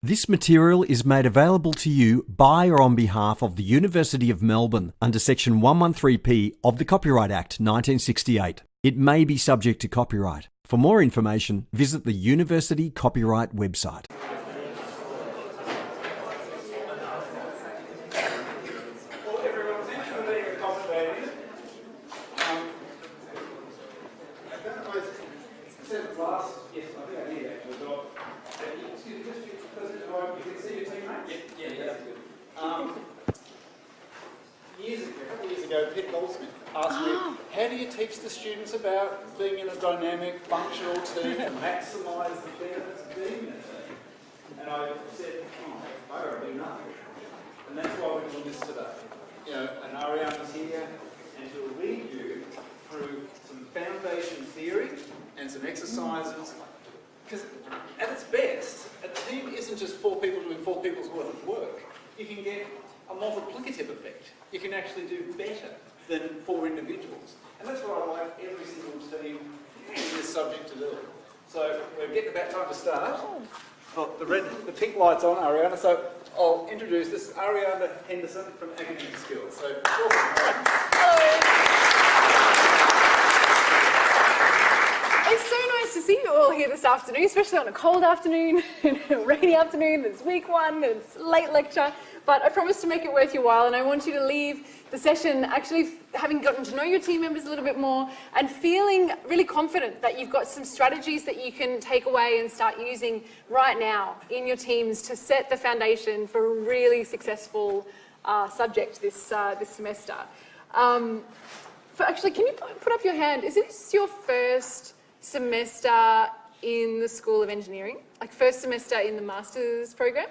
This material is made available to you by or on behalf of the University of Melbourne under Section 113P of the Copyright Act 1968. It may be subject to copyright. For more information, visit the University Copyright website. How do you teach the students about being in a dynamic, functional team and maximise the benefits of being in a team? And I said, I don't do nothing. And that's why we're doing this today. You know, and Ariana's here, and she'll lead you through some foundation theory and some exercises. Because at its best, a team isn't just 4 people doing 4 people's worth of work. You can get a multiplicative effect. You can actually do better than 4 individuals. And that's what I like every single team in this subject to do. So we're getting about time to start. Oh, the pink light's on, Ariana. So I'll introduce this is Ariana Henderson from Academic Skills. So welcome, Ariana. Hello. It's so nice to see you all here this afternoon, especially on a cold afternoon, a rainy afternoon. It's week 1, it's late lecture. But I promise to make it worth your while, and I want you to leave the session actually having gotten to know your team members a little bit more and feeling really confident that you've got some strategies that you can take away and start using right now in your teams to set the foundation for a really successful subject this semester. Actually, can you put up your hand? Is this your first semester in the School of Engineering? Like first semester in the master's program?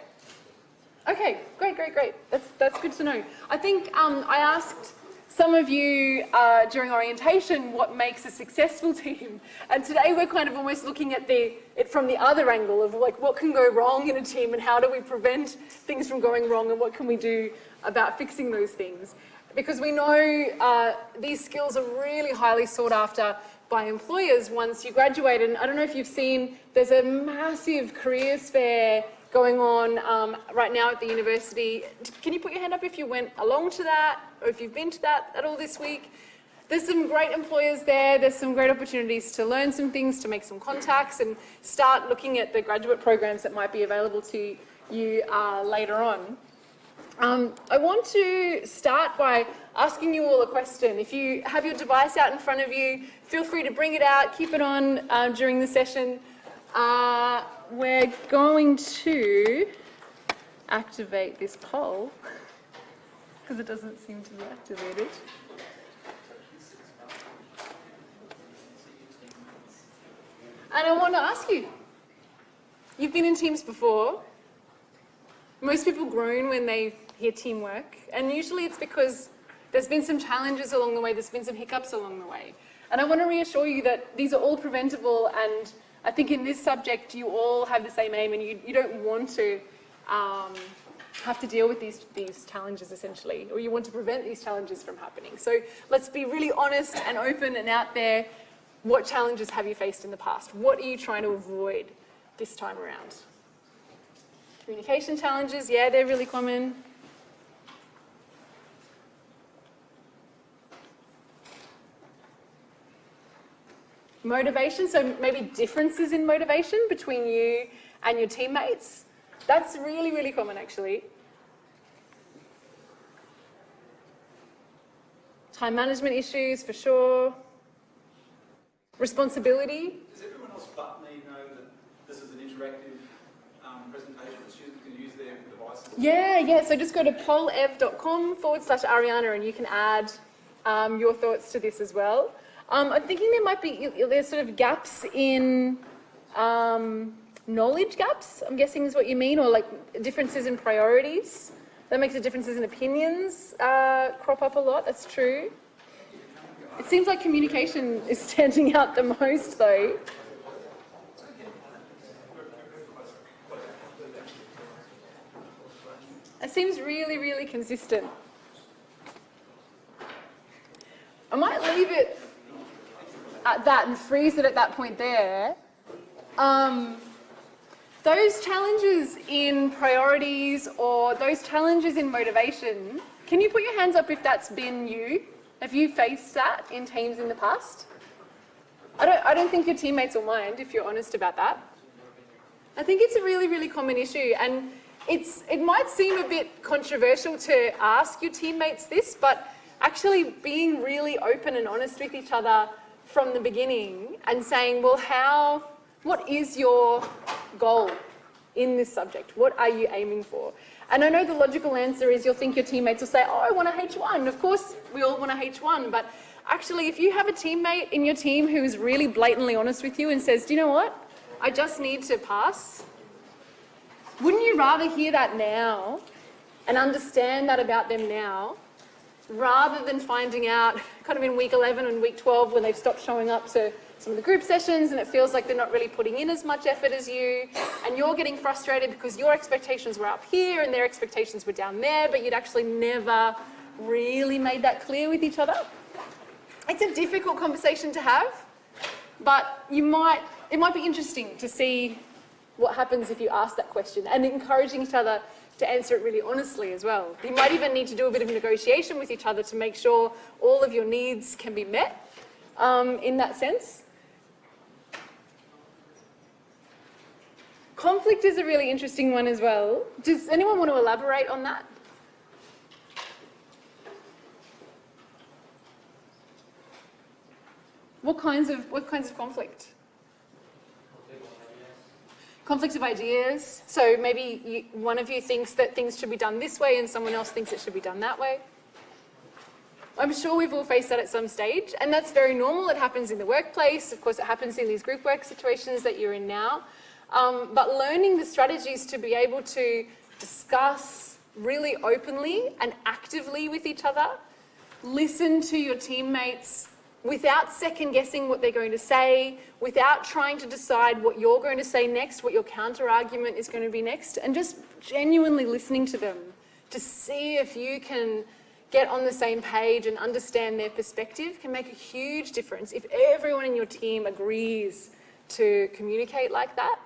Okay, great. That's good to know. I think I asked some of you during orientation what makes a successful team, and today we're kind of almost looking at it from the other angle of like what can go wrong in a team and how do we prevent things from going wrong and what can we do about fixing those things. Because we know these skills are really highly sought after by employers once you graduate, and I don't know if you've seen, there's a massive careers fair going on right now at the university. Can you put your hand up if you went along to that or if you've been to that at all this week? There's some great employers there. There's some great opportunities to learn some things, to make some contacts and start looking at the graduate programs that might be available to you later on. I want to start by asking you all a question. If you have your device out in front of you, feel free to bring it out, keep it on during the session. We're going to activate this poll because it doesn't seem to be activated. And I want to ask you, you've been in teams before. Most people groan when they hear teamwork, and usually it's because there's been some challenges along the way, there's been some hiccups along the way. And I want to reassure you that these are all preventable, and I think in this subject you all have the same aim and you don't want to have to deal with these challenges essentially, or you want to prevent these challenges from happening. So let's be really honest and open and out there. What challenges have you faced in the past? What are you trying to avoid this time around? Communication challenges, yeah, they're really common. Motivation, so maybe differences in motivation between you and your teammates. That's really, really common actually. Time management issues for sure. Responsibility. Does everyone else but me know that this is an interactive presentation that students can use their devices? Yeah, so just go to polev.com/Ariana and you can add your thoughts to this as well. I'm thinking there's sort of gaps in knowledge gaps, I'm guessing is what you mean, or like differences in priorities. That makes the differences in opinions crop up a lot, that's true. It seems like communication is standing out the most though. It seems really, really consistent. I might leave it at that and freeze it at that point there. The those challenges in priorities or those challenges in motivation, can you put your hands up if that's been you? Have you faced that in teams in the past? I don't think your teammates will mind if you're honest about that. I think it's a really, really common issue, and it might seem a bit controversial to ask your teammates this, but actually being really open and honest with each other from the beginning and saying, well, what is your goal in this subject? What are you aiming for? And I know the logical answer is you'll think your teammates will say, oh, I want a H1. Of course, we all want a H1. But actually, if you have a teammate in your team who is really blatantly honest with you and says, do you know what? I just need to pass. Wouldn't you rather hear that now and understand that about them now, rather than finding out kind of in week 11 and week 12 when they've stopped showing up to some of the group sessions and it feels like they're not really putting in as much effort as you, and you're getting frustrated because your expectations were up here and their expectations were down there, but you'd actually never really made that clear with each other? It's a difficult conversation to have, but it might be interesting to see what happens if you ask that question, and encouraging each other to answer it really honestly as well. You might even need to do a bit of negotiation with each other to make sure all of your needs can be met in that sense. Conflict is a really interesting one as well. Does anyone want to elaborate on that? What kinds of conflict? Conflict of ideas. So maybe one of you thinks that things should be done this way and someone else thinks it should be done that way. I'm sure we've all faced that at some stage, and that's very normal. It happens in the workplace. Of course, it happens in these group work situations that you're in now. But learning the strategies to be able to discuss really openly and actively with each other, listen to your teammates without second guessing what they're going to say, without trying to decide what you're going to say next, what your counter argument is going to be next, and just genuinely listening to them to see if you can get on the same page and understand their perspective can make a huge difference. If everyone in your team agrees to communicate like that,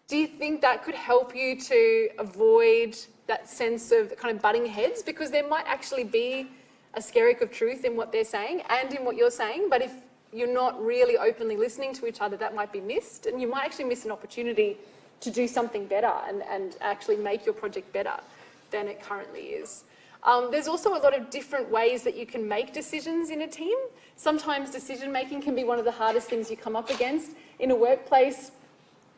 do you think that could help you to avoid that sense of kind of butting heads? Because there might actually be a skerrick of truth in what they're saying and in what you're saying, but if you're not really openly listening to each other, that might be missed, and you might actually miss an opportunity to do something better and actually make your project better than it currently is. There's also a lot of different ways that you can make decisions in a team. Sometimes decision making can be one of the hardest things you come up against. In a workplace,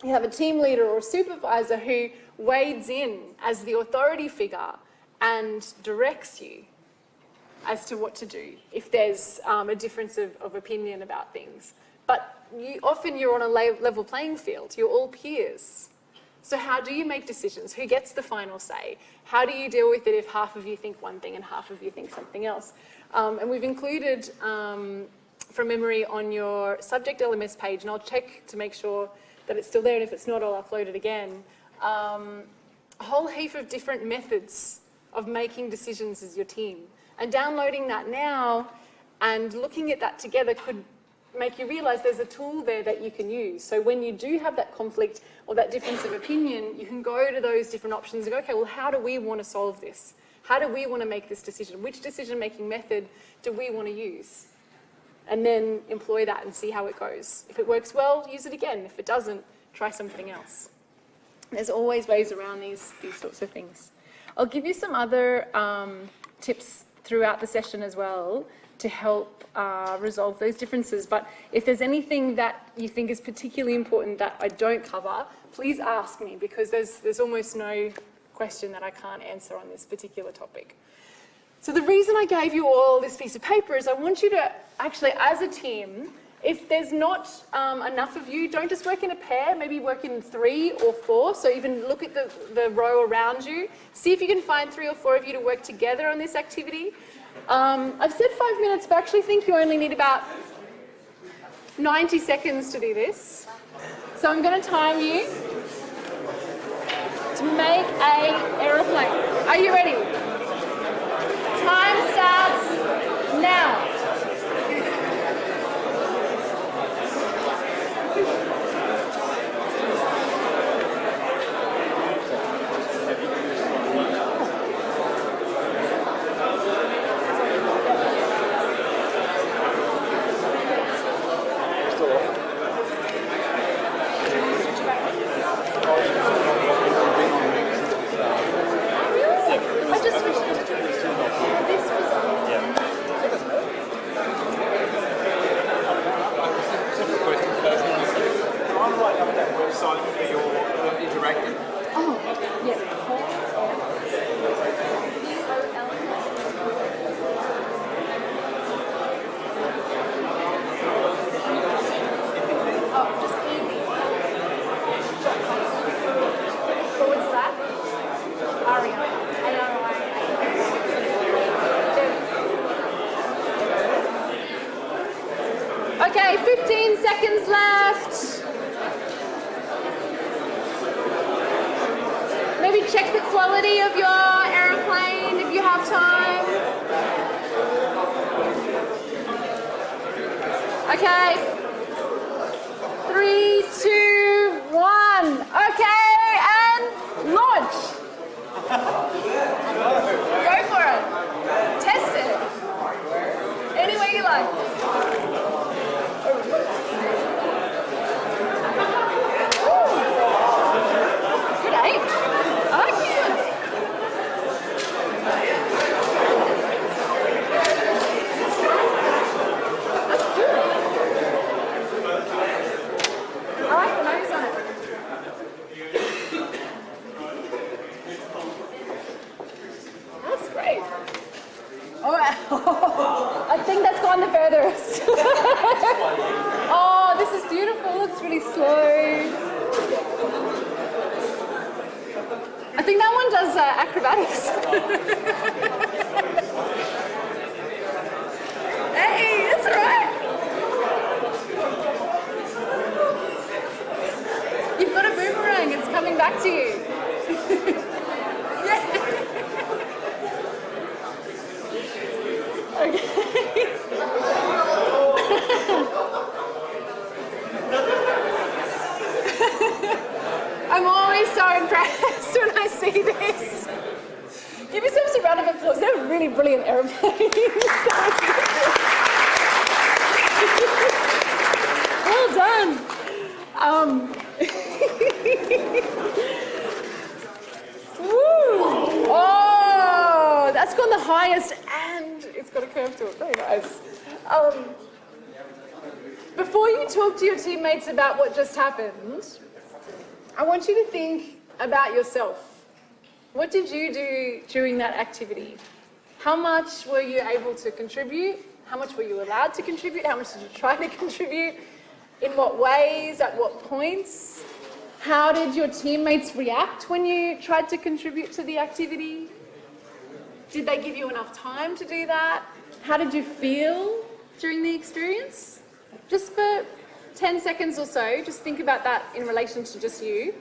you have a team leader or a supervisor who wades in as the authority figure and directs you as to what to do if there's a difference of opinion about things. But often you're on a level playing field. You're all peers. So how do you make decisions? Who gets the final say? How do you deal with it if half of you think one thing and half of you think something else? And we've included, from memory, on your subject LMS page, and I'll check to make sure that it's still there, and if it's not, I'll upload it again, a whole heap of different methods of making decisions as your team. And downloading that now and looking at that together could make you realise there's a tool there that you can use. So when you do have that conflict or that difference of opinion, you can go to those different options and go, okay, well, how do we want to solve this? How do we want to make this decision? Which decision-making method do we want to use? And then employ that and see how it goes. If it works well, use it again. If it doesn't, try something else. There's always ways around these sorts of things. I'll give you some other tips throughout the session as well to help resolve those differences. But if there's anything that you think is particularly important that I don't cover, please ask me, because there's almost no question that I can't answer on this particular topic. So the reason I gave you all this piece of paper is I want you to actually, as a team, if there's not enough of you, don't just work in a pair, maybe work in 3 or 4. So even look at the row around you. See if you can find 3 or 4 of you to work together on this activity. I've said 5 minutes, but I actually think you only need about 90 seconds to do this. So I'm going to time you to make an aeroplane. Are you ready? Time starts now. for your interactive. Oh, yeah. Oh, just easy. So what's that? Aria. Okay, 15 seconds left. Maybe check the quality of your aeroplane if you have time. Okay. 3, 2, 1. Okay, and launch. Go for it. Test it. Any way you like. Good aim. Excellent. That's good. I like the nose on it. That's great. Oh, I think that's gone the furthest. Oh, this is beautiful. It's really slow. I think that one does acrobatics. Hey, that's all right. You've got a boomerang. It's coming back to you. Yeah. Okay. I'm always so impressed when I see this. Give yourselves a round of applause. They're really brilliant aeroplanes. Well done. Woo. Oh, that's gone the highest and it's got a curve to it. Very nice. Before you talk to your teammates about what just happened, I want you to think about yourself. What did you do during that activity? How much were you able to contribute? How much were you allowed to contribute? How much did you try to contribute? In what ways? At what points? How did your teammates react when you tried to contribute to the activity? Did they give you enough time to do that? How did you feel during the experience? Just for 10 seconds or so, just think about that in relation to just you.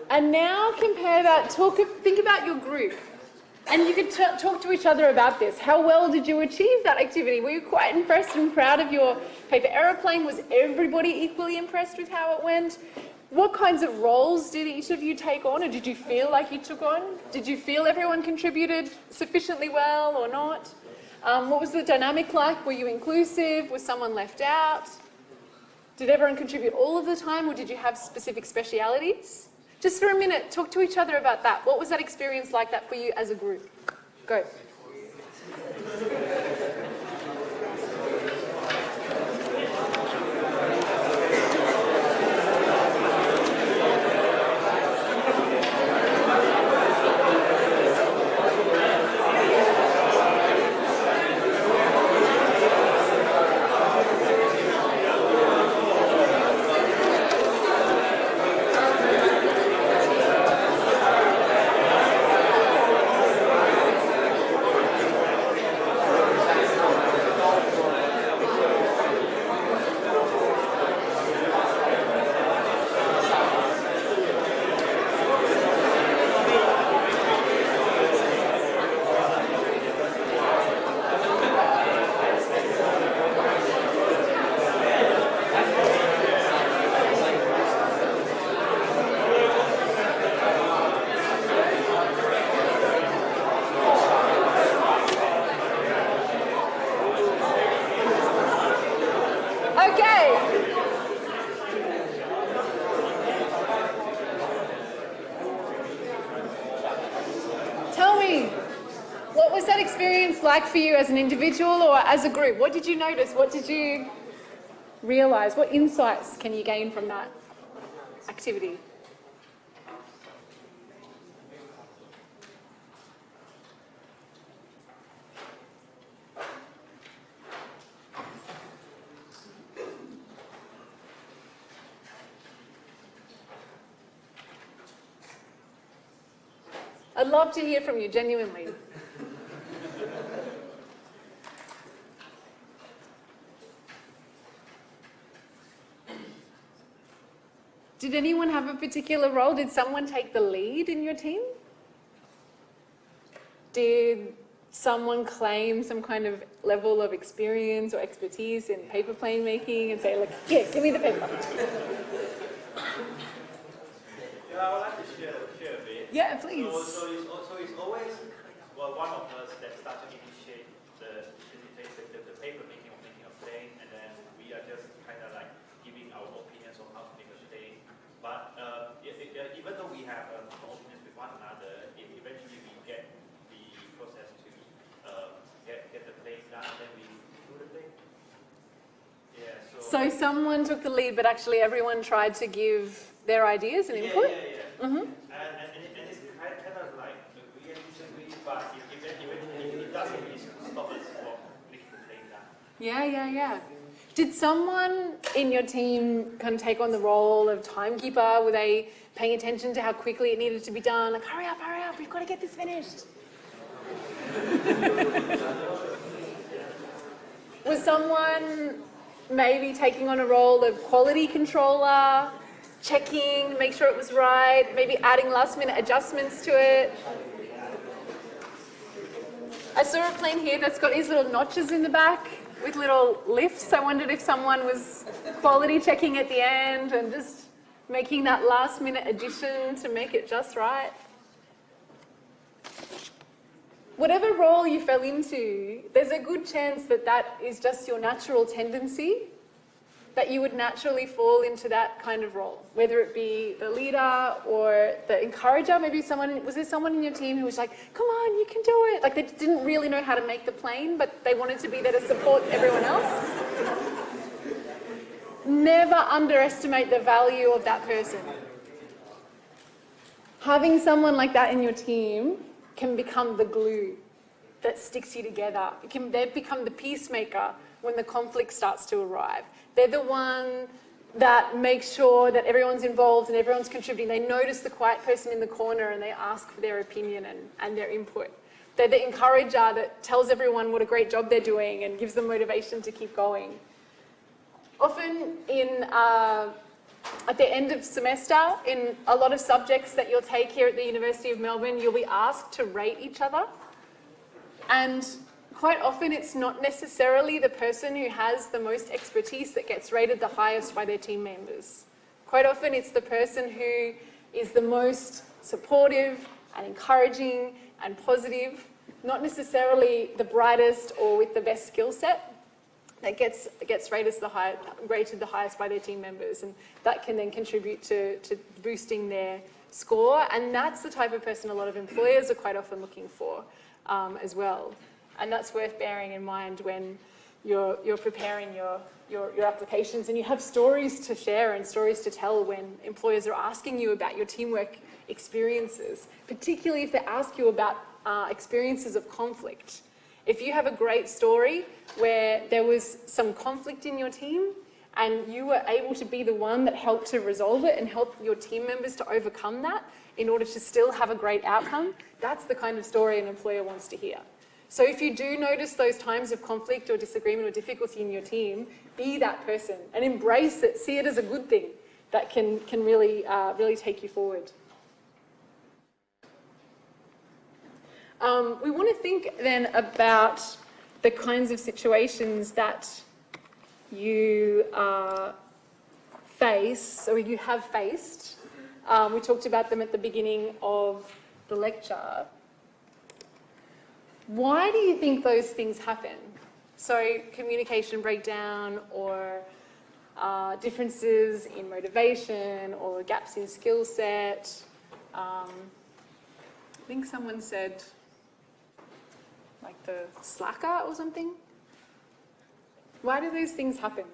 And now compare that, think about your group. And you could talk to each other about this. How well did you achieve that activity? Were you quite impressed and proud of your paper aeroplane? Was everybody equally impressed with how it went? What kinds of roles did each of you take on, or did you feel like you took on? Did you feel everyone contributed sufficiently well or not? What was the dynamic like? Were you inclusive? Was someone left out? Did everyone contribute all of the time, or did you have specific specialities? Just for a minute, talk to each other about that. What was that experience like that for you as a group? Go. Okay. Tell me, what was that experience like for you as an individual or as a group? What did you notice? What did you realise? What insights can you gain from that activity? I'd love to hear from you, genuinely. Did anyone have a particular role? Did someone take the lead in your team? Did someone claim some kind of level of experience or expertise in paper plane making and say, look, here, give me the paper? Yeah, I would like to share a bit. Yeah, please. So it's always, well, one of us that start to initiate the paper making or making a plane, and then we are just kind of like giving our opinions on how to make a plane. But even though we have opinions with one another, eventually we get the process to get the plane done, and then we do the plane. Yeah. So someone took the lead, but actually everyone tried to give their ideas and input? Yeah. Mm-hmm. And it's kind of like, we disagree, but it doesn't really stop us from making the plane down. Yeah. Did someone in your team kind of take on the role of timekeeper? Were they paying attention to how quickly it needed to be done? Like, hurry up, we've got to get this finished. Was someone maybe taking on a role of quality controller, checking, make sure it was right, maybe adding last minute adjustments to it? I saw a plane here that's got these little notches in the back with little lifts. I wondered if someone was quality checking at the end and just making that last minute addition to make it just right. Whatever role you fell into, there's a good chance that that is just your natural tendency, that you would naturally fall into that kind of role, whether it be the leader or the encourager. Maybe was there someone in your team who was like, come on, you can do it. Like they didn't really know how to make the plane, but they wanted to be there to support everyone else. Never underestimate the value of that person. Having someone like that in your team can become the glue that sticks you together. They become the peacemaker when the conflict starts to arrive. They're the one that makes sure that everyone's involved and everyone's contributing. They notice the quiet person in the corner and they ask for their opinion and their input. They're the encourager that tells everyone what a great job they're doing and gives them motivation to keep going. Often at the end of semester, in a lot of subjects that you'll take here at the University of Melbourne, you'll be asked to rate each other. And quite often it's not necessarily the person who has the most expertise that gets rated the highest by their team members. Quite often it's the person who is the most supportive and encouraging and positive, not necessarily the brightest or with the best skill set, that gets rated the highest by their team members, and that can then contribute to boosting their score. And that's the type of person a lot of employers are quite often looking for as well. And that's worth bearing in mind when you're preparing your applications and you have stories to share and stories to tell when employers are asking you about your teamwork experiences, particularly if they ask you about experiences of conflict. If you have a great story where there was some conflict in your team and you were able to be the one that helped to resolve it and help your team members to overcome that in order to still have a great outcome, that's the kind of story an employer wants to hear. So if you do notice those times of conflict or disagreement or difficulty in your team, be that person and embrace it. See it as a good thing that can really take you forward. We want to think then about the kinds of situations that you face, or you have faced. We talked about them at the beginning of the lecture. Why do you think those things happen? So communication breakdown or differences in motivation or gaps in skill set. I think someone said like the slacker or something. Why do those things happen?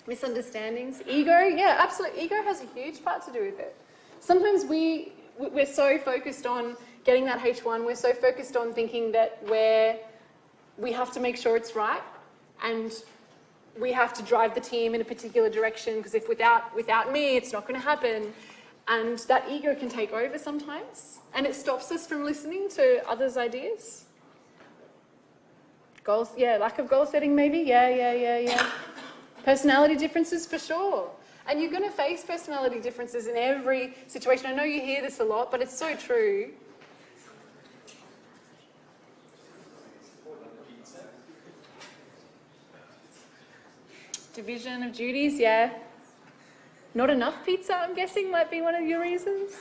Misunderstandings, ego, yeah, absolutely. Ego has a huge part to do with it. Sometimes we're so focused on getting that H1, we're so focused on thinking that we have to make sure it's right, and we have to drive the team in a particular direction, because if without me, it's not going to happen. And that ego can take over sometimes, and it stops us from listening to others' ideas. Goals, yeah, lack of goal setting maybe, yeah. Personality differences for sure. And you're going to face personality differences in every situation. I know you hear this a lot, but it's so true. Division of duties, yeah. Not enough pizza, I'm guessing, might be one of your reasons.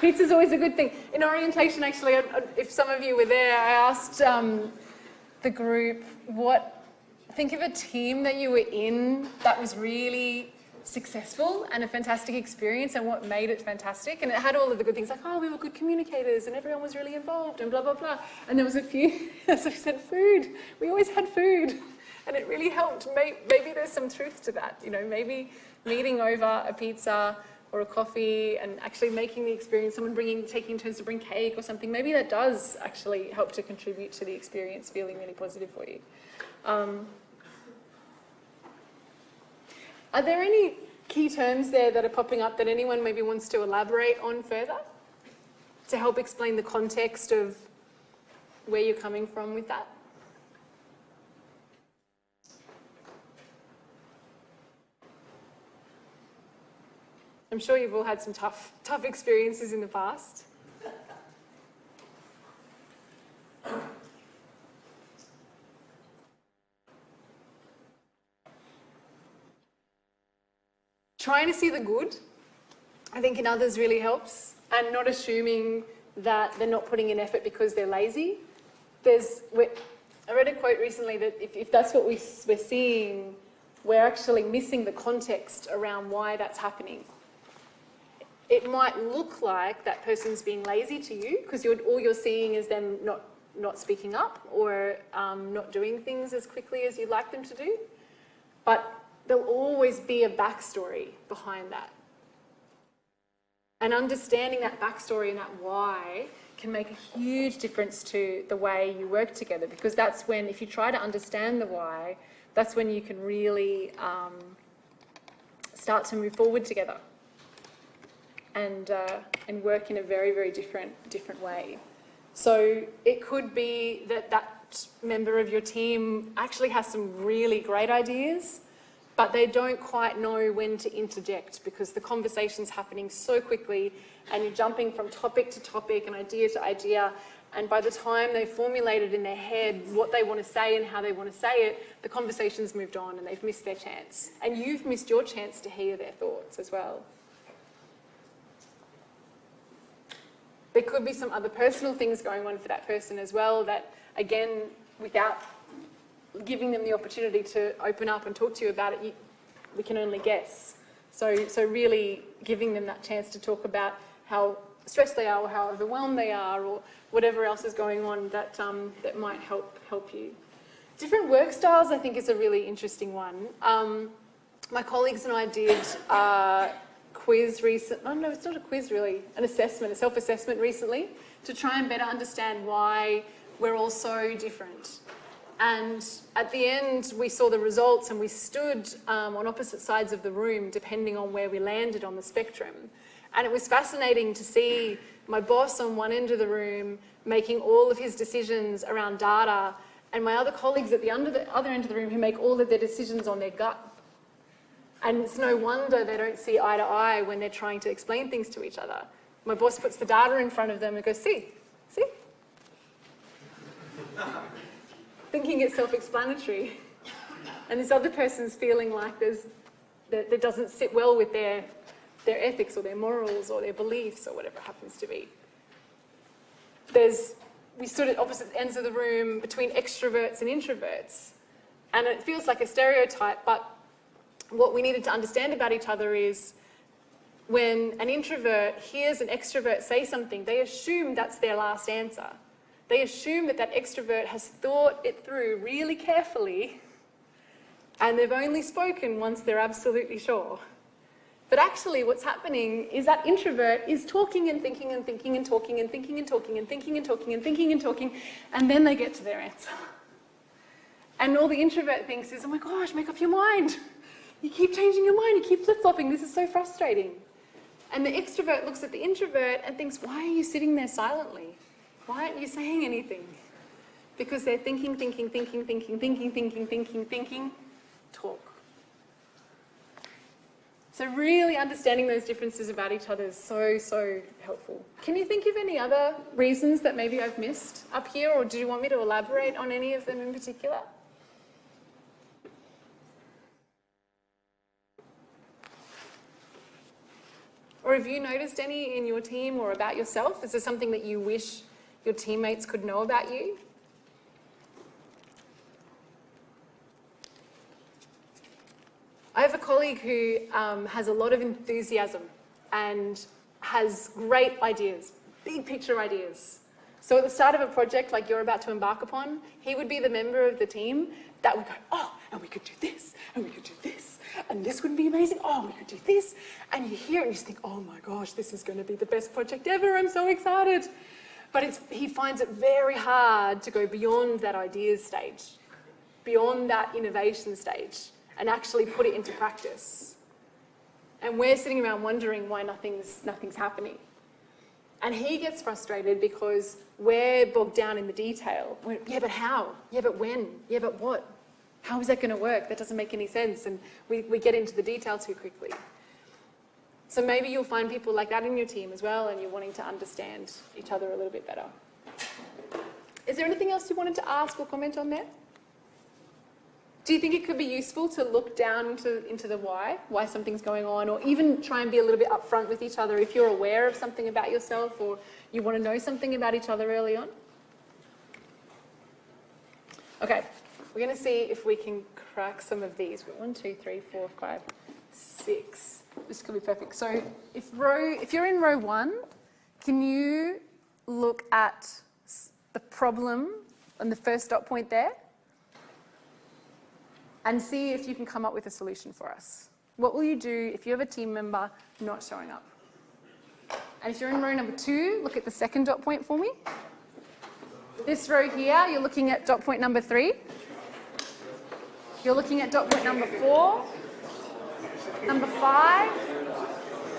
Pizza's always a good thing. In orientation, actually, if some of you were there, I asked the group, think of a team that you were in that was really successful and a fantastic experience, and what made it fantastic. And it had all of the good things, like, oh, we were good communicators and everyone was really involved and blah, blah, blah. And there was a few, as I said, food. We always had food. And it really helped. Maybe there's some truth to that. You know, maybe meeting over a pizza or a coffee and actually making the experience, someone taking turns to bring cake or something, maybe that does actually help to contribute to the experience feeling really positive for you. Are there any key terms there that are popping up that anyone maybe wants to elaborate on further to help explain the context of where you're coming from with that? I'm sure you've all had some tough experiences in the past. Trying to see the good, I think, in others really helps, and not assuming that they're not putting in effort because they're lazy. I read a quote recently that if that's what we're seeing, we're actually missing the context around why that's happening. It might look like that person's being lazy to you because all you're seeing is them not speaking up or not doing things as quickly as you'd like them to do. But there'll always be a backstory behind that. And understanding that backstory and that why can make a huge difference to the way you work together, because that's when, if you try to understand the why, that's when you can really start to move forward together and work in a very, very different way. So it could be that member of your team actually has some really great ideas, but they don't quite know when to interject because the conversation's happening so quickly and you're jumping from topic to topic and idea to idea, and by the time they've formulated in their head what they want to say and how they want to say it, the conversation's moved on and they've missed their chance. And you've missed your chance to hear their thoughts as well. There could be some other personal things going on for that person as well that, again, without giving them the opportunity to open up and talk to you about it, we can only guess. So really giving them that chance to talk about how stressed they are or how overwhelmed they are or whatever else is going on that might help you. Different work styles, I think, is a really interesting one. My colleagues and I did quiz recently. Oh no, it's not a quiz really, an assessment, a self-assessment recently, to try and better understand why we're all so different. And at the end, we saw the results and we stood on opposite sides of the room depending on where we landed on the spectrum. And it was fascinating to see my boss on one end of the room making all of his decisions around data, and my other colleagues at the other end of the room who make all of their decisions on their gut. And it's no wonder they don't see eye to eye when they're trying to explain things to each other. My boss puts the data in front of them and goes, see? Thinking it's self-explanatory. And this other person's feeling like that doesn't sit well with their ethics or their morals or their beliefs or whatever it happens to be. We stood at opposite ends of the room between extroverts and introverts. And it feels like a stereotype, but what we needed to understand about each other is when an introvert hears an extrovert say something, they assume that's their last answer. They assume that that extrovert has thought it through really carefully and they've only spoken once they're absolutely sure. But actually what's happening is that introvert is talking and thinking and thinking and talking and thinking and talking and thinking and talking and thinking and talking, and then they get to their answer. And all the introvert thinks is, oh my gosh, make up your mind. You keep changing your mind, you keep flip-flopping, this is so frustrating. And the extrovert looks at the introvert and thinks, why are you sitting there silently? Why aren't you saying anything? Because they're thinking, talk. So really understanding those differences about each other is so helpful. Can you think of any other reasons that maybe I've missed up here, or do you want me to elaborate on any of them in particular? Or have you noticed any in your team or about yourself? Is there something that you wish your teammates could know about you? I have a colleague who has a lot of enthusiasm and has great ideas, big picture ideas. So at the start of a project like you're about to embark upon, he would be the member of the team that would go, oh, and we could do this, and we could do this, and this would be amazing, oh, we could do this. And you hear it and you just think, oh my gosh, this is going to be the best project ever, I'm so excited. But he finds it very hard to go beyond that ideas stage, beyond that innovation stage, and actually put it into practice. And we're sitting around wondering why nothing's happening. And he gets frustrated because we're bogged down in the detail. Yeah, but how? Yeah, but when? Yeah, but what? How is that going to work? That doesn't make any sense. And we get into the detail too quickly. So maybe you'll find people like that in your team as well, and you're wanting to understand each other a little bit better. Is there anything else you wanted to ask or comment on there? Do you think it could be useful to look down into the why something's going on, or even try and be a little bit upfront with each other if you're aware of something about yourself or you want to know something about each other early on? Okay, we're going to see if we can crack some of these. 1, 2, 3, 4, 5, 6. This could be perfect. So if you're in row 1, can you look at the problem on the first dot point there? And see if you can come up with a solution for us. What will you do if you have a team member not showing up? And if you're in row number 2, look at the second dot point for me. This row here, you're looking at dot point number 3. You're looking at dot point number 4, number 5,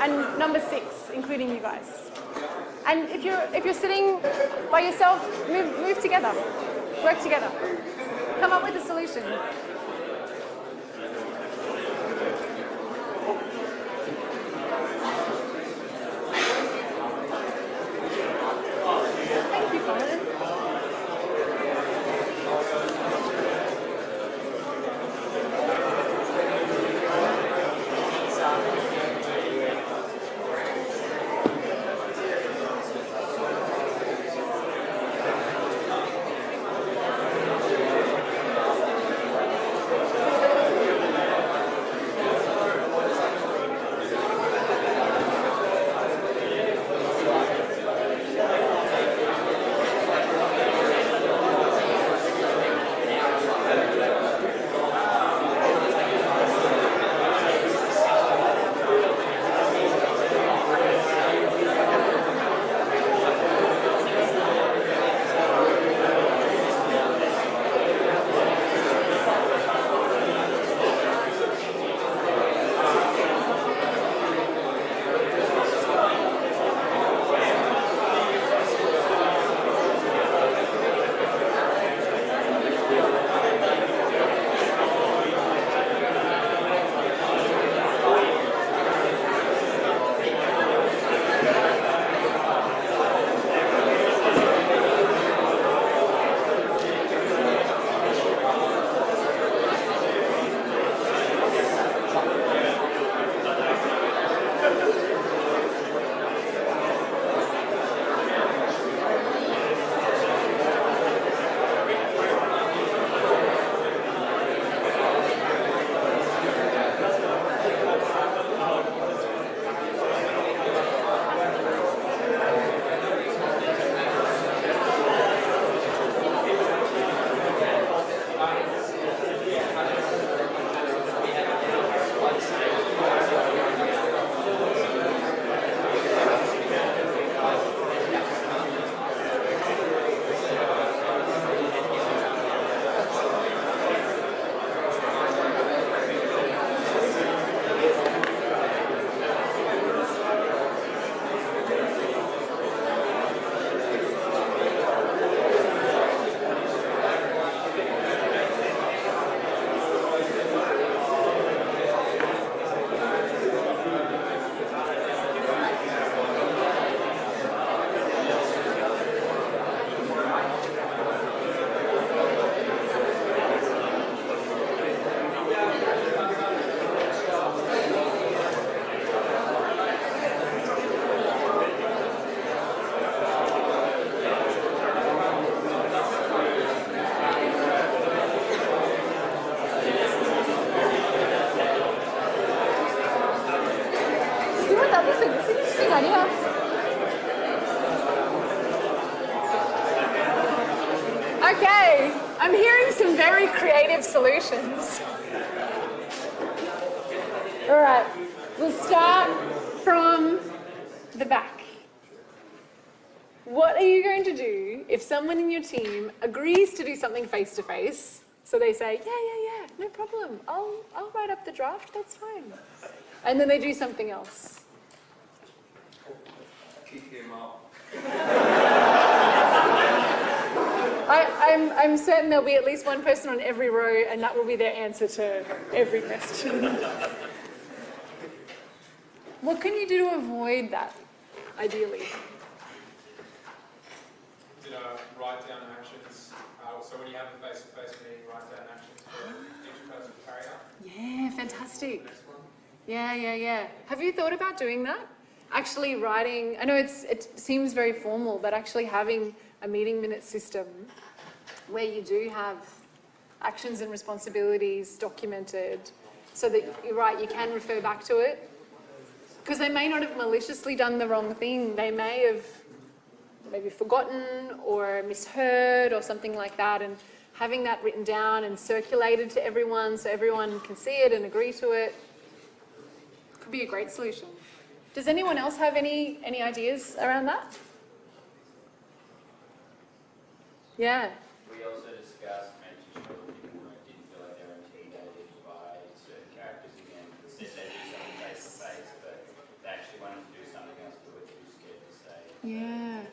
and number 6, including you guys. And if you're sitting by yourself, move together, work together, come up with a solution. Okay, I'm hearing some very creative solutions. All right, we'll start from the back. What are you going to do if someone in your team agrees to do something face-to-face? So they say, yeah, no problem. I'll write up the draft, that's fine. And then they do something else. Kick him out. I'm certain there'll be at least one person on every row, and that will be their answer to every question. What can you do to avoid that, ideally? Write down actions. So when you have a face-to-face meeting, write down actions for each person to carry out. Yeah, fantastic. Yeah. Have you thought about doing that? Actually writing, I know it seems very formal, but actually having a meeting minute system where you do have actions and responsibilities documented so that you're right, you can refer back to it. Because they may not have maliciously done the wrong thing. They may have maybe forgotten or misheard or something like that, and having that written down and circulated to everyone so everyone can see it and agree to it could be a great solution. Does anyone else have any ideas around that? Yeah. We also discussed making sure that people didn't feel like they were intimidated by certain characters again. Said they do something face to face, but they actually wanted to do something else but were too scared to say. Yeah.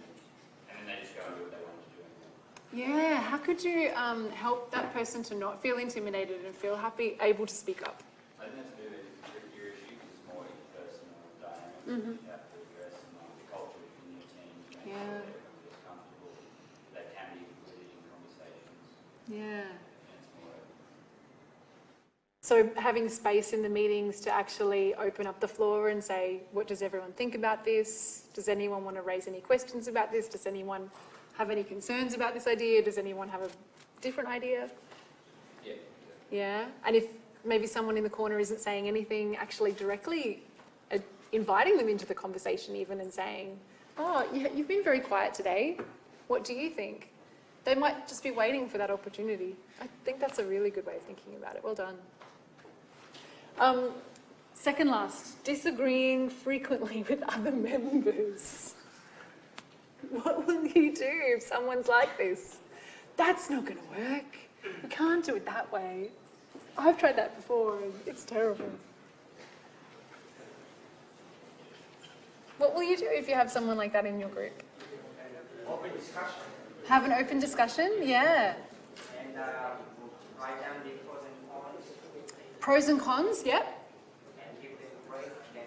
And then they just go and do what they wanted to do. Yeah. How could you help that person to not feel intimidated and feel happy, able to speak up? I think that's a bit of a trickier issue because it's more interpersonal dynamics that you have to address and the culture within your team to make sure that everyone feels comfortable. That can be included in conversations. Yeah. And it's more So having space in the meetings to actually open up the floor and say, what does everyone think about this? Does anyone want to raise any questions about this? Does anyone have any concerns about this idea? Does anyone have a different idea? Yeah. And if maybe someone in the corner isn't saying anything, actually directly inviting them into the conversation even and saying, oh, you've been very quiet today. What do you think? They might just be waiting for that opportunity. I think that's a really good way of thinking about it. Well done. Second last, disagreeing frequently with other members. What will you do if someone's like this? That's not going to work. You can't do it that way. I've tried that before and it's terrible. What will you do if you have someone like that in your group? Open discussion. Have an open discussion? Yeah. And write down the pros and cons. Pros and cons, yep. And give them a break. Then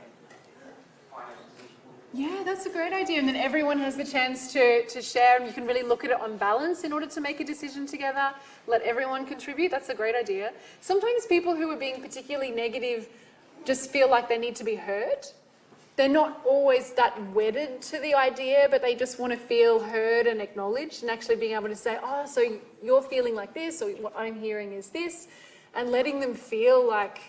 find a decision. Yeah, that's a great idea. And then everyone has the chance to share and you can really look at it on balance in order to make a decision together. Let everyone contribute. That's a great idea. Sometimes people who are being particularly negative just feel like they need to be heard. They're not always that wedded to the idea, but they just want to feel heard and acknowledged and actually being able to say, oh, so you're feeling like this, or what I'm hearing is this, and letting them feel like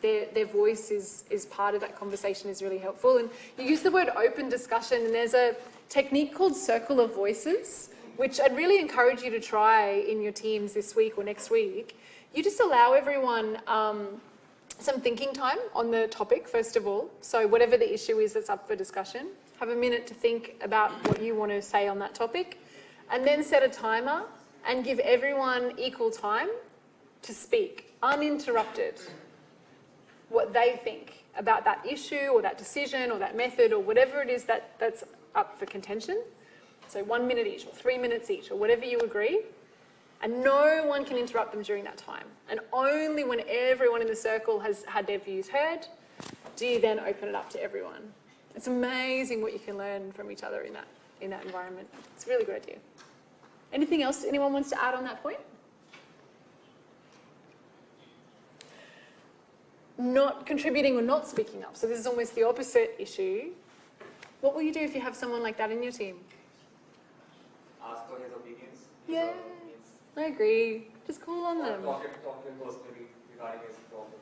their voice is part of that conversation is really helpful. And you use the word open discussion, and there's a technique called circle of voices, which I'd really encourage you to try in your teams this week or next week. You just allow everyone some thinking time on the topic, first of all. So whatever the issue is that's up for discussion, have a minute to think about what you want to say on that topic, and then set a timer and give everyone equal time to speak, uninterrupted, what they think about that issue or that decision or that method or whatever it is that's up for contention. So 1 minute each or 3 minutes each or whatever you agree. And no one can interrupt them during that time. And only when everyone in the circle has had their views heard, do you then open it up to everyone. It's amazing what you can learn from each other in that environment. It's a really good idea. Anything else anyone wants to add on that point? Not contributing or not speaking up. So this is almost the opposite issue. What will you do if you have someone like that in your team? Ask for his opinions. Yeah. I agree. Just call on them. Talk to him personally regarding his problem.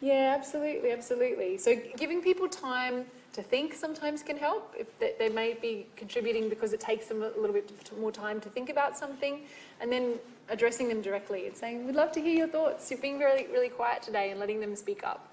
Yeah, absolutely, absolutely. So giving people time to think sometimes can help. If they may be contributing because it takes them a little bit more time to think about something, and then addressing them directly and saying, we'd love to hear your thoughts. You've been really, really quiet today, and letting them speak up.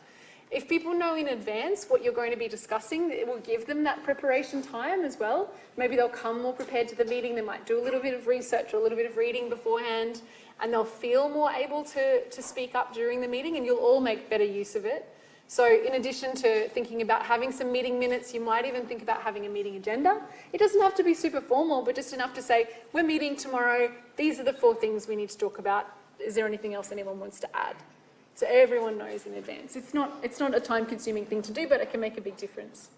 If people know in advance what you're going to be discussing, it will give them that preparation time as well. Maybe they'll come more prepared to the meeting. They might do a little bit of research or a little bit of reading beforehand, and they'll feel more able to speak up during the meeting, and you'll all make better use of it. So in addition to thinking about having some meeting minutes, you might even think about having a meeting agenda. It doesn't have to be super formal, but just enough to say, we're meeting tomorrow, these are the 4 things we need to talk about. Is there anything else anyone wants to add? So everyone knows in advance. It's not a time-consuming thing to do, but it can make a big difference.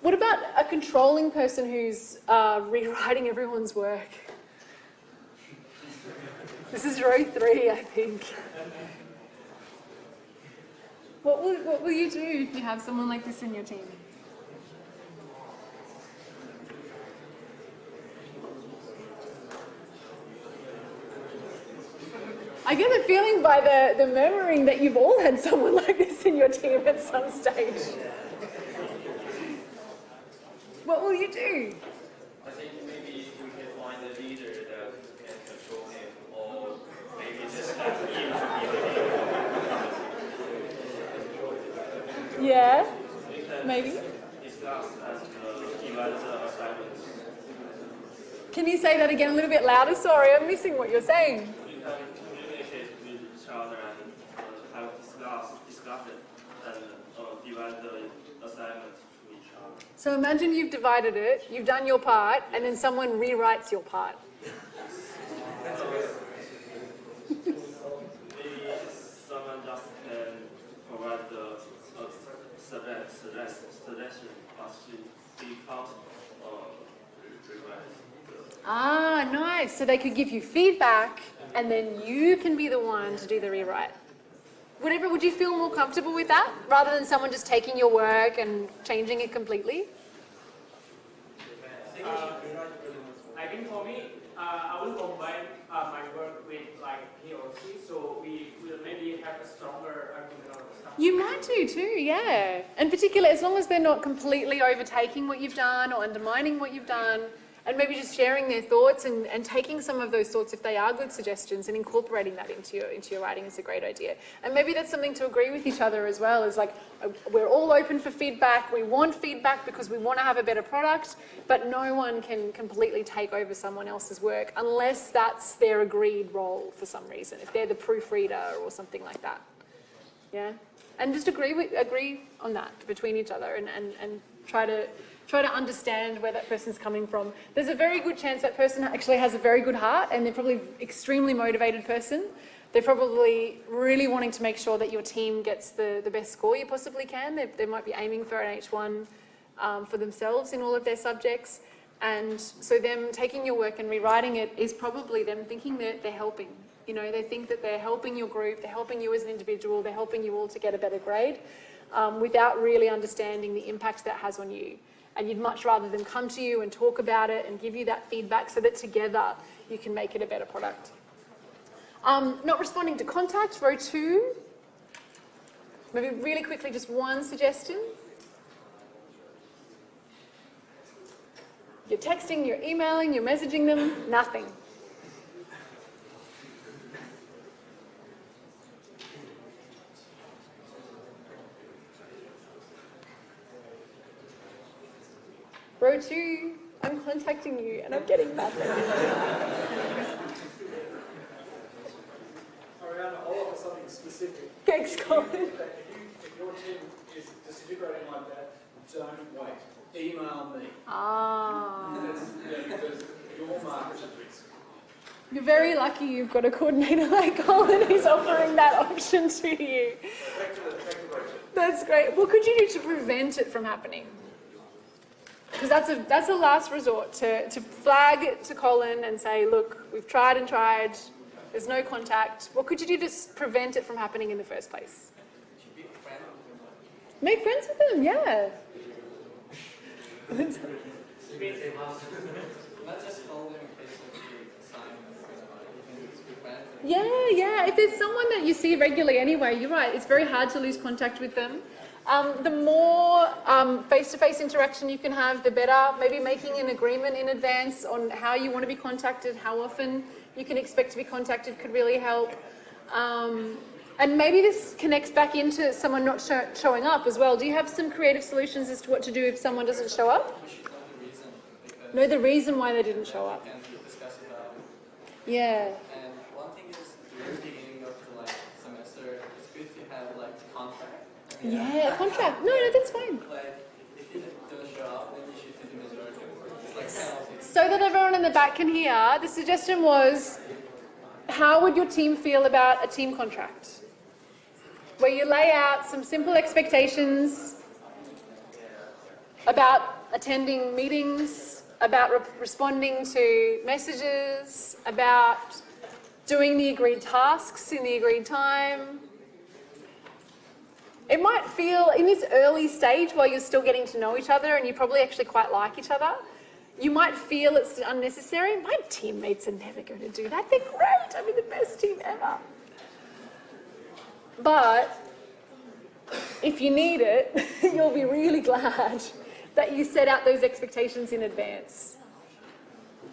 What about a controlling person who's rewriting everyone's work? This is row 3, I think. What will you do if you have someone like this in your team? I get a feeling by the murmuring that you've all had someone like this in your team at some stage. What will you do? I think maybe we can find a leader that can control him, or maybe just have him to be Yeah, maybe. discuss as given the assignments. Can you say that again a little bit louder? Sorry, I'm missing what you're saying. We can communicate with each other and have discuss it and divide the assignments to each other. So imagine you've divided it, you've done your part, and then someone rewrites your part. Maybe someone just can provide the suggestion, but she can't rewrite. Ah, nice. So they could give you feedback, and then you can be the one to do the rewrite. Would you feel more comfortable with that, rather than someone just taking your work and changing it completely? I think for me, I will combine my work with like he or she, so we will maybe have a stronger argument or something. You might do too, yeah. And particularly as long as they're not completely overtaking what you've done or undermining what you've done, and maybe just sharing their thoughts and taking some of those thoughts if they are good suggestions and incorporating that into your writing is a great idea. And maybe that's something to agree with each other as well, is like we're all open for feedback, we want feedback because we want to have a better product, but no one can completely take over someone else's work unless that's their agreed role for some reason, if they're the proofreader or something like that. Yeah? And just agree on that between each other and try to understand where that person's coming from. There's a very good chance that person actually has a very good heart, and they're probably an extremely motivated person. They're probably really wanting to make sure that your team gets the best score you possibly can. They might be aiming for an H1 for themselves in all of their subjects. And so them taking your work and rewriting it is probably them thinking that they're helping. You know, they think that they're helping your group, they're helping you as an individual, they're helping you all to get a better grade, without really understanding the impact that has on you. And you'd much rather them come to you and talk about it and give you that feedback so that together you can make it a better product. Not responding to contact, row 2. Maybe really quickly, just one suggestion. You're texting, you're emailing, you're messaging them, nothing. Row 2, I'm contacting you and I'm getting nothing. Ariana, I'll offer something specific. Thanks, Colin. If your team is disintegrating like that, don't wait. Email me. Because your market is at risk. You're very lucky you've got a coordinator like Colin who's offering that option to you. That's great. What could you do to prevent it from happening? Because that's a last resort, to flag it to Colin and say, look, we've tried and tried, there's no contact. What could you do to prevent it from happening in the first place? Make friends with them, yeah. Not just hold them in case of the assignments. Yeah. If there's someone that you see regularly anyway, you're right, it's very hard to lose contact with them. The more face-to-face interaction you can have, the better. Maybe making an agreement in advance on how you want to be contacted, how often you can expect to be contacted could really help. And maybe this connects back into someone not showing up as well. Do you have some creative solutions as to what to do if someone doesn't show up? We should know the reason. Know the reason why they didn't show up. And discuss about it. Yeah. And one thing is, during the beginning of the semester, it's good to have contract. Yeah, contract. No, that's fine. If you don't show up, then you should do the majority of work. It's penalty. So that everyone in the back can hear, the suggestion was, how would your team feel about a team contract? Where you lay out some simple expectations about attending meetings, about responding to messages, about doing the agreed tasks in the agreed time. It might feel, in this early stage while you're still getting to know each other and you probably actually quite like each other, you might feel it's unnecessary. My teammates are never going to do that. They're great. I'm in the best team ever. But if you need it, you'll be really glad that you set out those expectations in advance.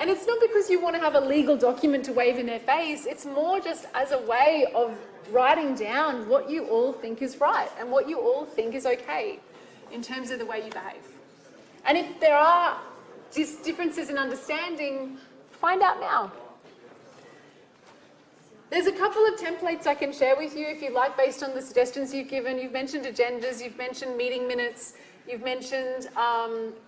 And it's not because you want to have a legal document to wave in their face. It's more just as a way of writing down what you all think is right and what you all think is okay in terms of the way you behave. And if there are differences in understanding, find out now. There's a couple of templates I can share with you if you like, based on the suggestions you've given. You've mentioned agendas, you've mentioned meeting minutes, you've mentioned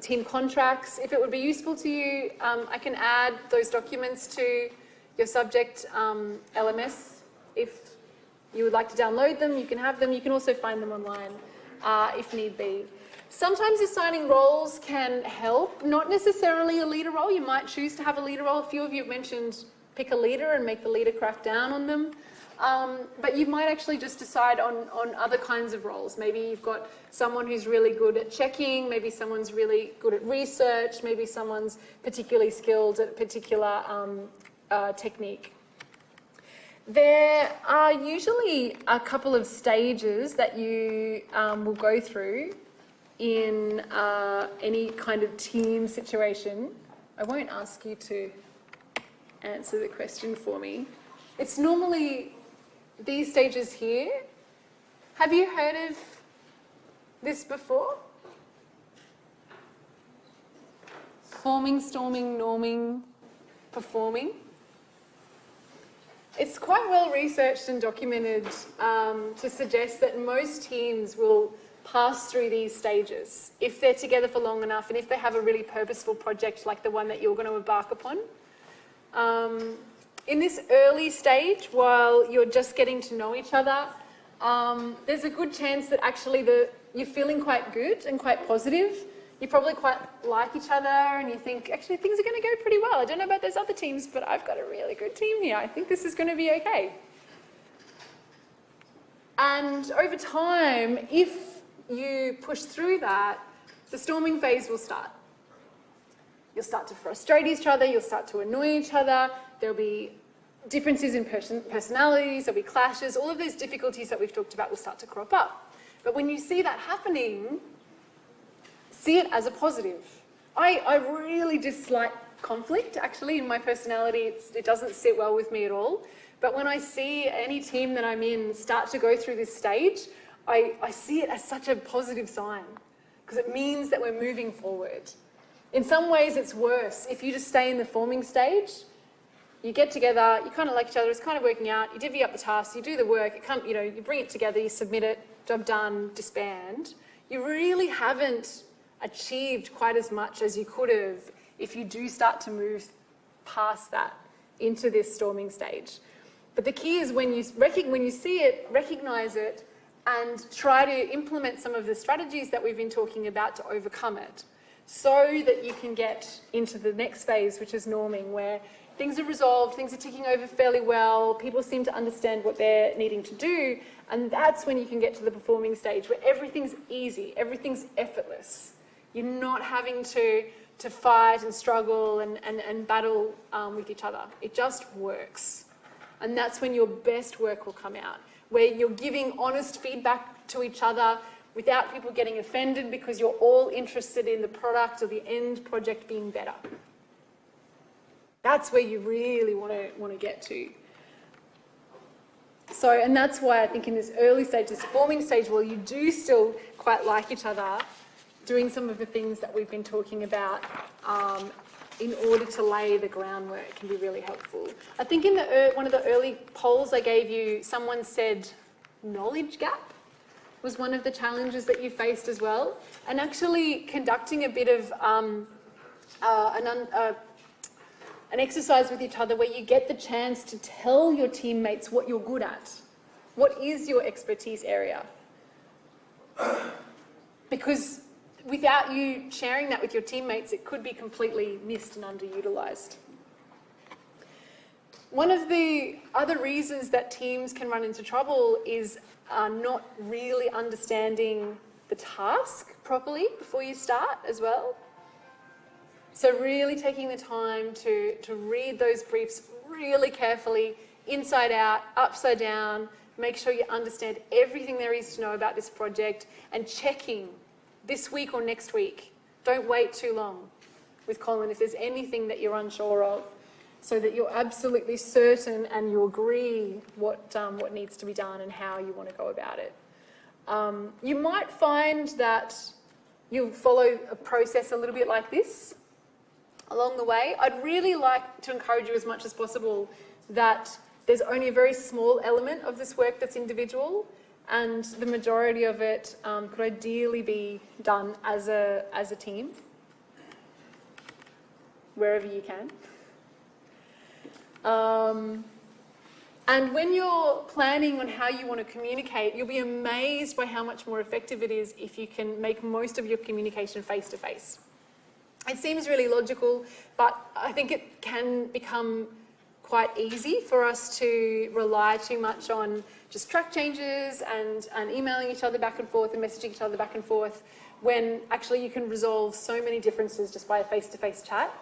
team contracts. If it would be useful to you, I can add those documents to your subject LMS. If you would like to download them, you can have them. You can also find them online if need be. Sometimes assigning roles can help, not necessarily a leader role. You might choose to have a leader role. A few of you have mentioned pick a leader and make the leader crack down on them. But you might actually just decide on other kinds of roles. Maybe you've got someone who's really good at checking, maybe someone's really good at research, maybe someone's particularly skilled at a particular technique. There are usually a couple of stages that you will go through in any kind of team situation. I won't ask you to answer the question for me. It's normally these stages here. Have you heard of this before? Forming, storming, norming, performing. It's quite well researched and documented to suggest that most teams will pass through these stages if they're together for long enough and if they have a really purposeful project like the one that you're going to embark upon. In this early stage, while you're just getting to know each other, there's a good chance that actually you're feeling quite good and quite positive. You probably quite like each other and you think, actually, things are going to go pretty well. I don't know about those other teams, but I've got a really good team here. I think this is going to be okay. And over time, if you push through that, the storming phase will start. You'll start to frustrate each other, you'll start to annoy each other, there'll be differences in personalities, there'll be clashes, all of those difficulties that we've talked about will start to crop up. But when you see that happening, see it as a positive. I really dislike conflict, actually, in my personality. It doesn't sit well with me at all. But when I see any team that I'm in start to go through this stage, I see it as such a positive sign, because it means that we're moving forward. In some ways, it's worse. If you just stay in the forming stage, you get together, you kind of like each other, it's kind of working out, you divvy up the tasks, you do the work, you bring it together, you submit it, job done, disband. You really haven't achieved quite as much as you could have if you do start to move past that into this storming stage. But the key is when you see it, recognize it, and try to implement some of the strategies that we've been talking about to overcome it, so that you can get into the next phase, which is norming, where things are resolved, things are ticking over fairly well, people seem to understand what they're needing to do, and that's when you can get to the performing stage, where everything's easy, everything's effortless. You're not having to fight and struggle and battle with each other. It just works. And that's when your best work will come out, where you're giving honest feedback to each other, without people getting offended because you're all interested in the product or the end project being better. That's where you really want to get to. So, and that's why I think in this early stage, this forming stage, while you do still quite like each other, doing some of the things that we've been talking about in order to lay the groundwork can be really helpful. I think in one of the early polls I gave you, someone said knowledge gap was one of the challenges that you faced as well. And actually conducting a bit of an exercise with each other where you get the chance to tell your teammates what you're good at. What is your expertise area? Because without you sharing that with your teammates, it could be completely missed and underutilised. One of the other reasons that teams can run into trouble is not really understanding the task properly before you start as well. So really taking the time to read those briefs really carefully, inside out, upside down, make sure you understand everything there is to know about this project, and checking this week or next week. Don't wait too long with Colin if there's anything that you're unsure of, so that you're absolutely certain and you agree what needs to be done and how you want to go about it. You might find that you'll follow a process a little bit like this along the way. I'd really like to encourage you as much as possible that there's only a very small element of this work that's individual, and the majority of it could ideally be done as a team, wherever you can. And when you're planning on how you want to communicate, you'll be amazed by how much more effective it is if you can make most of your communication face-to-face. It seems really logical, but I think it can become quite easy for us to rely too much on just track changes and emailing each other back and forth and messaging each other back and forth, when actually you can resolve so many differences just by a face-to-face chat.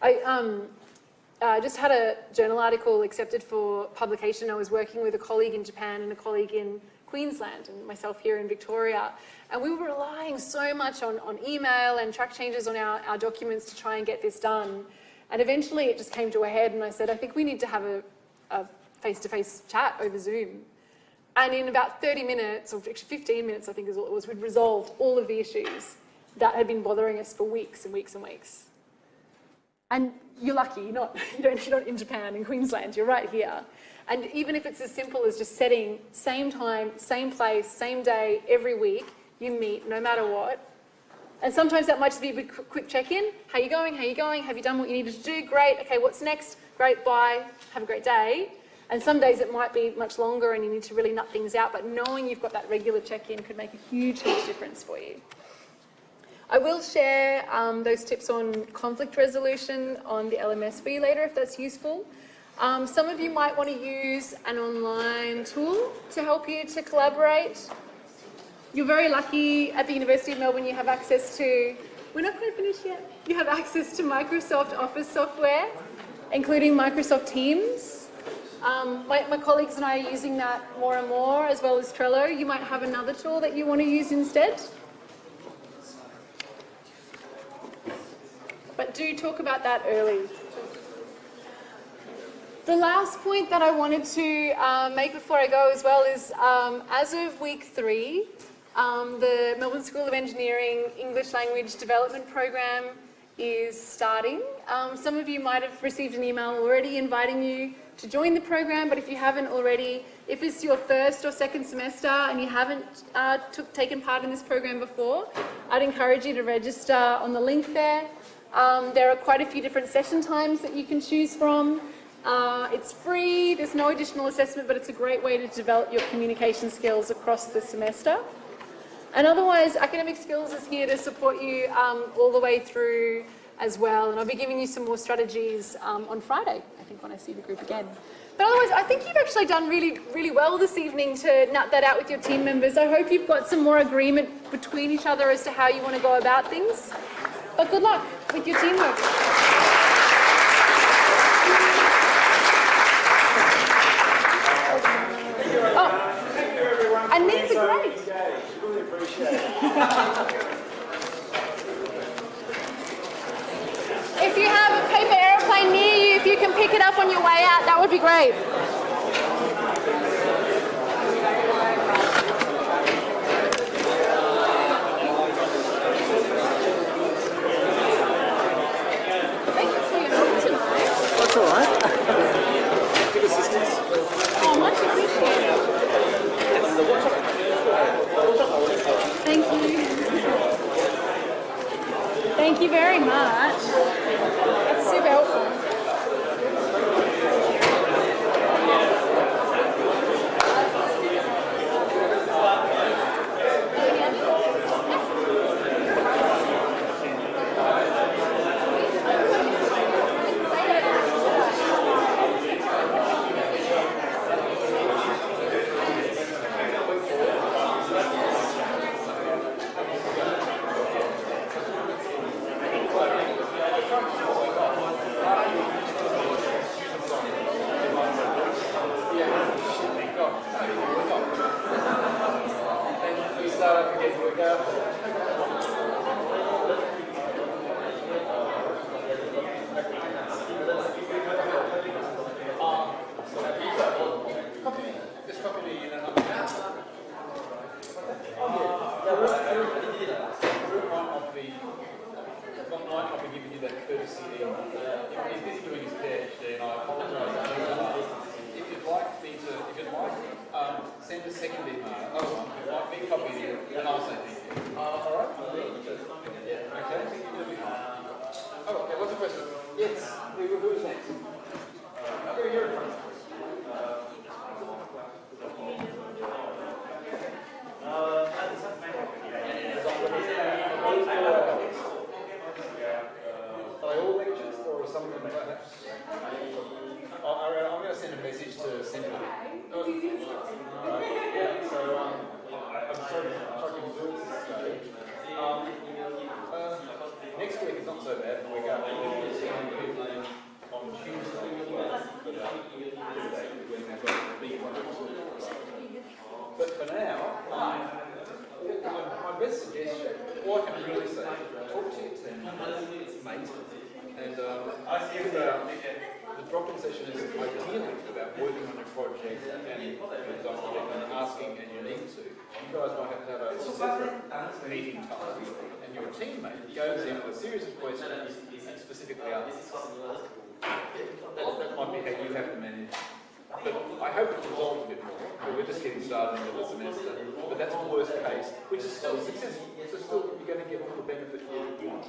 I just had a journal article accepted for publication. I was working with a colleague in Japan and a colleague in Queensland and myself here in Victoria. And we were relying so much on email and track changes on our documents to try and get this done. And eventually it just came to a head, and I said, I think we need to have a face-to-face chat over Zoom. And in about 30 minutes, or actually 15 minutes I think is all it was, we'd resolved all of the issues that had been bothering us for weeks and weeks and weeks. And you're lucky, you're not in Japan, in Queensland, you're right here. And even if it's as simple as just setting same time, same place, same day, every week, you meet no matter what. And sometimes that might just be a quick check-in. How you going? How you going? Have you done what you needed to do? Great. Okay, what's next? Great, bye. Have a great day. And some days it might be much longer and you need to really nut things out, but knowing you've got that regular check-in could make a huge difference for you. I will share those tips on conflict resolution on the LMS for you later if that's useful. Some of you might want to use an online tool to help you to collaborate. You're very lucky at the University of Melbourne you have access to, we're not quite finished yet, you have access to Microsoft Office software, including Microsoft Teams. My colleagues and I are using that more and more, as well as Trello. You might have another tool that you want to use instead. But do talk about that early. The last point that I wanted to make before I go as well is, as of week 3, the Melbourne School of Engineering English Language Development Program is starting. Some of you might have received an email already inviting you to join the program, but if you haven't already, if it's your first or second semester and you haven't taken part in this program before, I'd encourage you to register on the link there. There are quite a few different session times that you can choose from. It's free, there's no additional assessment, but it's a great way to develop your communication skills across the semester. And otherwise, Academic Skills is here to support you all the way through as well. And I'll be giving you some more strategies on Friday, I think, when I see the group again. But otherwise, I think you've actually done really, really well this evening to nut that out with your team members. I hope you've got some more agreement between each other as to how you want to go about things. But good luck with your teamwork. Oh, and these are great. Really appreciate it. would be great. Thank you for your help tonight. That's all right. Good assistance. Oh, much appreciated. Thank you. Thank you very much. That's super helpful. Send a second email. Oh, one. Me copy it, and I'll say thank you. All right. Yeah. Okay. Oh, okay. What's the question? Yes. Who's next? Okay, you're in front. Are they all lectures, or some of them perhaps? I'm going to send a message to Central. Right. Yeah, so I'm sorry to do this today. Next week is not so bad. The week after, we're seeing people on Tuesday but for now, my best suggestion, all I can really say, talk to your team, mate, and the drop-in session is ideally about working on your project and asking, and you need to. You guys might have to have a separate meeting time, and your teammate goes in with a series of questions and specifically asks. That might be how you have to manage. But I hope it resolves a bit more. But we're just getting started into the semester. But that's the worst case, which is still successful. So still, you're going to get all the benefit you want.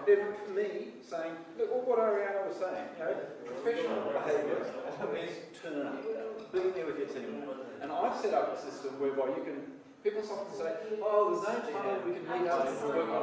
They're for me saying, look, all what Ariana was saying, professional behaviour means turn up, being there with your team. And I've set up a system whereby people often say, oh, there's no time, we can meet up and work on